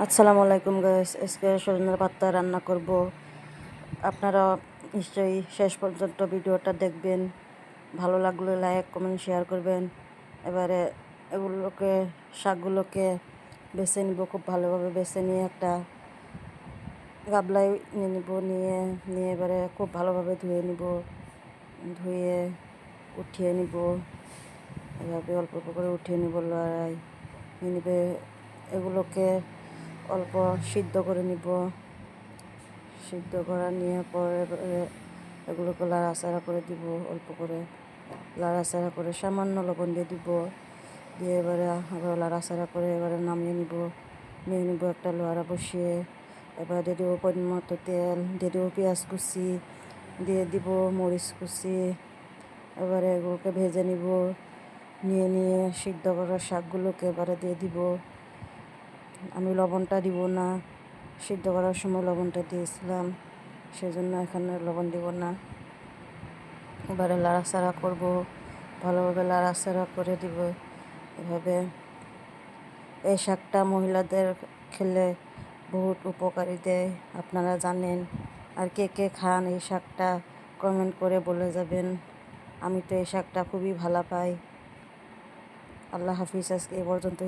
আসসালামু আলাইকুম গাইস, আজকে সজনের পাত্তা রান্না করব। আপনারা নিশ্চয়ই শেষ পর্যন্ত ভিডিওটা দেখবেন। ভালো লাগলে লাইক কমেন্ট শেয়ার করবেন। এবারে শাকগুলোকে বেছে নিব, খুব ভালোভাবে বেছে নিয়ে একটা গাবলায় নিয়ে নিব, নিয়ে এবারে খুব ভালোভাবে ধুয়ে উঠিয়ে নিব। এভাবে অল্প অল্প করে উঠিয়ে নিব, লড়াই নিয়ে নিবে। এগুলোকে অল্প সিদ্ধ করে নিব। সিদ্ধ করা নিয়ে পরে এগুলোকে লাড়াচাড়া করে দিব, অল্প করে লাড়াচাড়া করে সামান্য লবণ দিয়ে দিব। দিয়ে এবারে আবার লাড়াচাড়া করে এবারে নিয়ে নিব একটা লোহারা বসিয়ে। এবার দিয়ে দেবো পরিমাণ মতো তেল, দিয়ে দেবো পেঁয়াজ কুচি, দিয়ে দিব মরিচ কুচি। এবারে এগুলোকে ভেজে নিয়ে সিদ্ধ করা শাকগুলোকে এবারে দিয়ে দিব। আমি লবণটা দিব না, সিদ্ধ করার সময় লবণটা দিয়েছিলাম, সেজন্য এখানে লবণ দিব না। এবারে লাড়াচাড়া করব, ভালোভাবে লাড়াচাড়া করে দিব। এভাবে এই শাকটা মহিলাদের খেলে বহুত উপকারী দেয়, আপনারা জানেন। আর কে কে খান এই শাকটা কমেন্ট করে বলে যাবেন। আমি তো এই শাকটা খুবই ভালো পাই। আল্লাহ হাফিজ, আজকে এ পর্যন্ত।